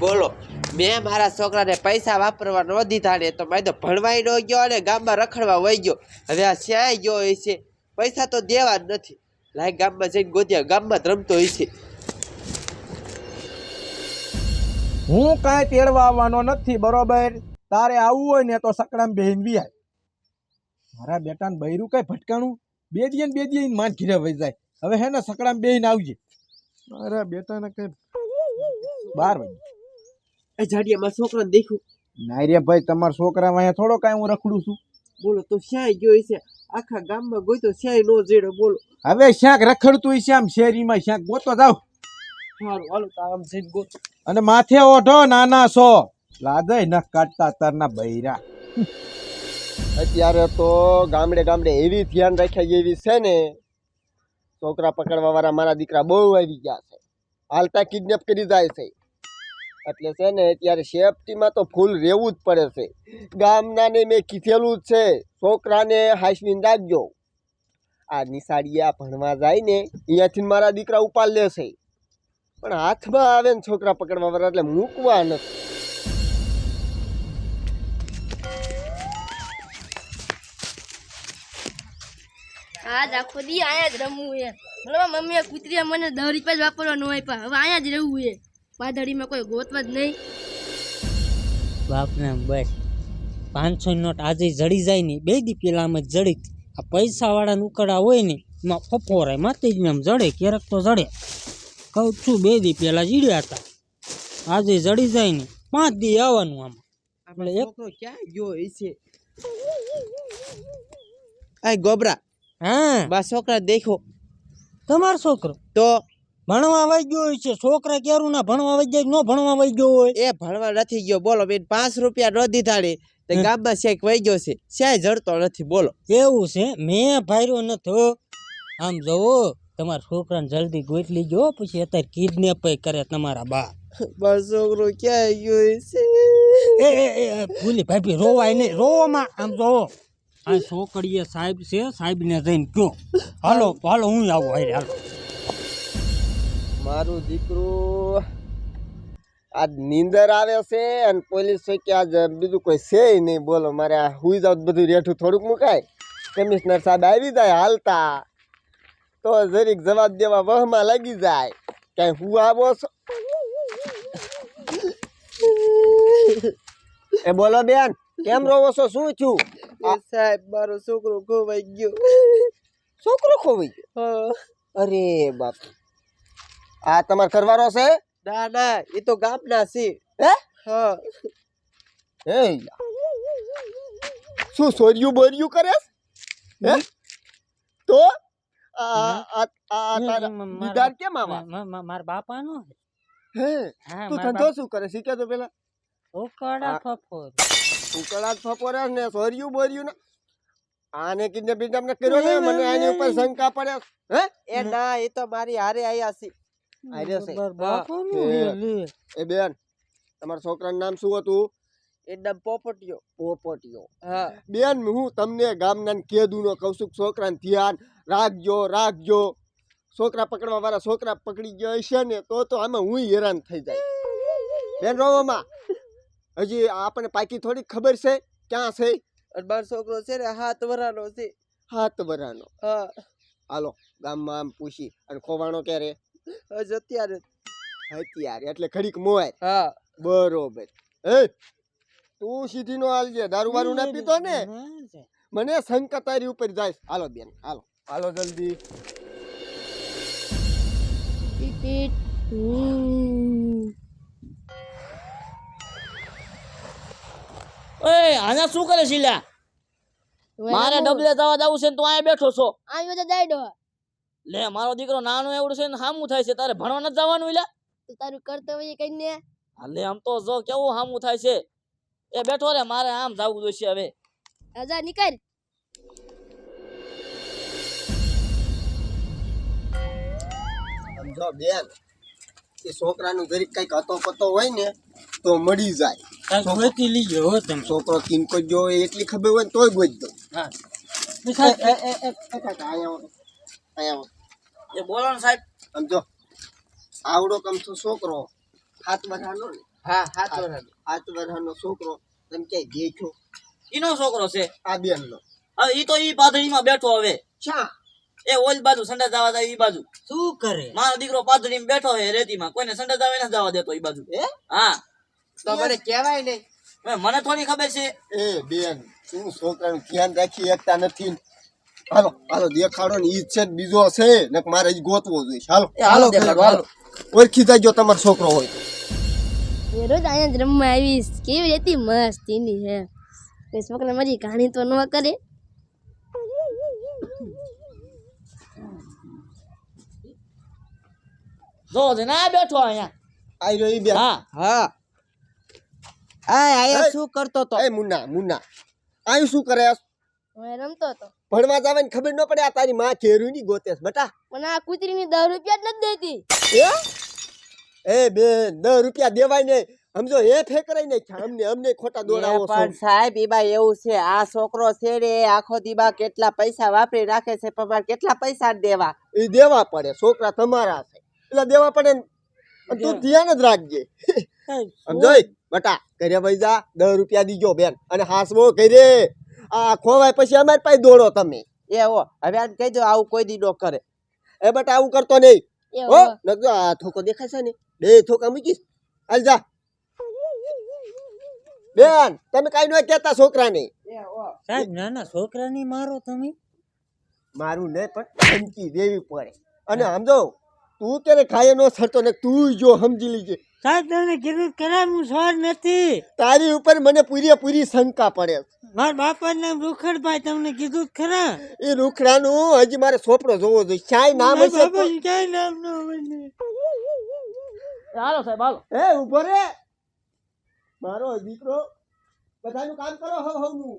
બોલો મેં મારા છોકરાને પૈસા વાપરવા ન દીધા ને તો મેં તો ભણવાય ન ગયો અને ગામમાં રખડવા વહી ગયો. હવે આ શ્યાય ગયો હોય છે, પૈસા તો દેવા જ નથી. લાય ગામમાં જઈને ગોત્યા, ગામમાં જ રમતો હોય છે. હું કાંઈ તેડવા આવવાનો નથી, બરોબર? તારે આવવું હોય ને તો સકડામ બેહીન વિયાય. મારા બેટાને બૈરું કઈ ભટકાણું બે દી માન ઘીરે વહી જાય. હવે હે ને સકડામ બેહીન આવજે. મારા બેટાને કઈ 12 વાગે. એ જાડિયા મારા છોકરાને દેખ્યું? ના રે ભાઈ, તમારા છોકરા વાંહે થોડો કાંઈ હું રખડું છું. બોલો તો શ્યાય ગયો હોય છે, આખા ગામમાં ગોતો શ્યાય નો જેડો. બોલો હવે શ્યાંક રખડતું હોય છે આમ શેરીમાં, શ્યાંક ગોતો જાવ. સારું હાલો તો આમ જઈને ગોતો. અને માથે ઓઢો નાના છો, લાદય ન કાઢતા તારના બૈરા. અત્યારે તો ગામડે ગામડે એવી ધ્યાન રાખ્યા એવી છે ને, છોકરા પકડવા વાળા મારા દીકરા બહુ આવી ગયા છે. હાલતા કિડનેપ કરી જાય છે. એટલે છે ને અત્યારે સેફટીમાં તો ફૂલ રહેવું જ પડે છે. ગામનાને મેં કીધેલું જ છે, છોકરાને હાંસવીને રાખજો. આ નિશાળિયા ભણવા જાય ને અહીંયાથી મારા દીકરા ઉપાડ લેશે, પણ હાથમાં આવે ને છોકરા પકડવા વાળા એટલે મૂકવા નથી. આજ આખો દી આયા જ રમવું છે. બરાબર મમ્મીએ કૂતરીએ મને 10 રૂપિયા જ વાપરવા ન આપ્યા. હવે આયા જ રહેવું છે. પાદડીમાં કોઈ ગોતવા જ નહીં. બાપને બસ 500 નોટ આજે જડી જાય ને, 2 દી પેલા આમ જ જડી. આ પૈસા વાળા ઉકળા હોય ને એમાં ફફોરાય માતે જ આમ જડે, ક્યારેક તો જડે. કહું છું 2 દી પેલા જીડ્યા હતા, આજે જડી જાય ને 5 દી આવવાનું. આમાં આપણે એક છોકરો ક્યાં ગયો હોય છે? આ ગોબરા, હા બા છોકરા દેખો તમારો છોકરો તો ભણવા વહી ગયો હોય છે. છોકરા ક્યારું ના ભણવા વહી જાય, ન ભણવા વહી ગયો હોય. એ ભણવા નથી ગયો. બોલો બેન 5 રૂપિયા ન દીધા ને તે ગામમાં શેક વહી ગયો છે, શ્યાય જડતો નથી. બોલો એવું છે? મેં ભાર્યો નથી. આમ જોવો તમારા છોકરાને જલ્દી ગોતી લીજો, પછી અત્યારે કિડનેપ કરે તમારા બા. મારો છોકરો ક્યાં ગયો છે? એ ભૂલી ભાભી રોવાય નહીં, રોવામાં આમ જોવો આ છોકરીએ સાહેબ છે, સાહેબને જઈને કયો હાલો હાલો હું આવું. હારે હાલો. મારું દીકરું આજ નીંદર આવે છે અને પોલીસ કે આજ બીજું કોઈ છે નહીં. બોલો મારે આ હુઈ જાવ બધું રેઠું થોડુંક મુકાય. કમિશનર સાહેબ આવી જાય હાલતા તો જરીક જવાબ દેવા વહમાં લાગી જાય. ક્યાંય હું આવો છો? એ બોલો બેન, કેમ રોવો છો? શું થયું? એ સાહેબ મારો છોકરો ખોવાઈ ગયો. છોકરો ખોવાઈ ગયો? અરે બાપ, આ તમારે કરવાનો છે? ના ના, એ તો ગામના છે. હે હા. હે શું સોર્યું બોર્યું કરે? હે તો દીદાર કેમ આવા? મારા બાપાનો હે તું ધંધો શું કરે શીખે તો પેલા? ઉકળા ફફોર. ઉકળા ફફોરે ને સોર્યું બોર્યું ને આને કિડનેપ ને કર્યો ને, મને આની ઉપર શંકા પડે. હે એ ના, એ તો મારી હારે આયા છે. એ બેન, તમારા છોકરાનું નામ શું હતું? એકદમ પોપટિયો. પોપટિયો. હા બેન, હું તમને ગામના કેદુનો કહું છું, છોકરાને ધ્યાન રાખજો રાખજો. છોકરા પકડવા વાળા છોકરા પકડી ગયા હશે ને તો આમાં હું હેરાન થઈ જાય. બેન રોવામાં હજી આપણે પાકી થોડીક ખબર છે ક્યાં છે. અને મારો છોકરો છે ને 7 વર્ષનો છે. 7 વર્ષનો? હા. હાલો ગામમાં આમ પૂછી. અને ખોવાણો ક્યારે? હજ અત્યારે. એટલે ઘડીક મોય. હા બરોબર. એ તું સીધી નો હાલજે, દારૂ બારૂ ના પીતો ને, મને શંકા તારી ઉપર જાય. હાલો બેન, હાલો હાલો જલ્દી. ઓય આના શું કરે છે લ્યા? મારે ડબલે જવા જાવું છે ને તું અહીંયા બેઠો છો. આવ્યો તો જાયડો. લે મારો દીકરો નાનો એવડો છે ને હામું થાય છે, તારે ભણવા નથી જવાનું લ્યા? તું તારું કર્તવ્ય કઈને. લે આમ તો જો કેવું હામું થાય છે. એ બેઠો રે, મારે આમ જાવું જોઈશે હવે. આજા નીકળ. સમજો બેન, એ છોકરાનું જરીક કઈક હતો પતો હોય ને તો મળી જાય. ગોતી લીજો હો તમે. છોકરો કિનકો જો એટલી ખબર હોય ને તોય ગોતી દો. હા એ બોલો ને સાહેબ. સમજો આવડો કમથો છોકરો 7 વર્ષનો ને હા સાચો ને. 7 વર્ષનો છોકરો તમે ક્યાંય દેખ્યો? ઈનો છોકરો છે. આ બેનનો. હવે ઈ તો ઈ પાથડીમાં બેઠો હવે. શા? એ ઓલ બાજુ સંડા જવા જાય ઈ બાજુ. શું કરે મારો દીકરો પાથડીમાં બેઠો હે રેતીમાં. કોઈને સંડા જવા ન જવા દેતો ઈ બાજુ. હા. તો મને કહેવાય નહીં. હવે મને થોડી ખબર છે. એ બેન શું છોકરાનું ધ્યાન રાખી એકતા નથી. હાલો હાલો દેખાડો ને ઈ જ છે ને બીજો છે ને મારે ઈ ગોતવો જોઈએ. હાલો હાલો દેખાડો હાલો. ઓળખી જાજો તમારો છોકરો હોય. એ રોજ અહીંયા જ રમવા આવીશ. કેવી રહેતી મસ્ત એની હે. કોઈ છોકરા મારી કહાણી તો ન કરે. જો છે ના બેઠો અહીંયા. આઈ રહ્યો ઈ બેન. હા. હા આયા એ. શું કરતો તો? એ મુન્ના મુન્ના આયું શું કરે? હું રમતો હતો ભણવા જવાની ખબર ન પડે? આ તારી માં ઘેરું ની ગોતેસ બેટા. પણ આ કૂતરીની 10 રૂપિયા જ નથી દેતી. એ બેન 10 રૂપિયા દેવાય નહીં. સમજો એ ફેકરાઈ નાખ્યા અમને ખોટા દોડાવો છો. પણ સાહેબ ઈબા એવું છે, આ છોકરો છે ને એ આખો દીબા કેટલા પૈસા વાપરી નાખે છે, પણ મારે કેટલા પૈસા દેવા? એ દેવા પડે. છોકરા તમારા છે એટલે દેવા પડે ને. અને તું ધ્યાન જ રાખજે. સમજો બેટા ઘરે વઈ જા 10 રૂપિયા દીજો બેન. અને હાસવો ઘરે આ ખોવાય પછી અમારી પાસે દોડો તમે. એ હો હવે આને કહી દો આવું કોઈ દી ન કરે. એ બેટા આવું કરતો નહીં એ હો. હો. નકજો આ થોકો દેખાય છે ને 2 થોકા મૂકીશ. હાલ જા બેન. તમે કઈ ન કહેતા છોકરાને. સાહેબ નાના છોકરાની મારો તમે મારું નહીં પણ ધમકી દેવી પડે. અને સમજો તું ક્યારે ખાય નો સરતો ને તું જો સમજી લીજે. સાહેબ તમને કીધું કરાવું સ્વાર નથી. તારી ઉપર મને પૂરેપૂરી શંકા પડે. મારા બાપાનું નામ રૂખડભાઈ, તમને કીધું જ ખરા. એ રૂખડાનું હજી મારે સોપડો જોવો જોઈએ. ક્યાંય નામ મારા હશે તો. બાપાનું ક્યાંય નામ ન હોય. હાલો સાહેબ હાલો. એ ઉભો રે મારો દીકરો. બધાનું કામ કરો હવનું.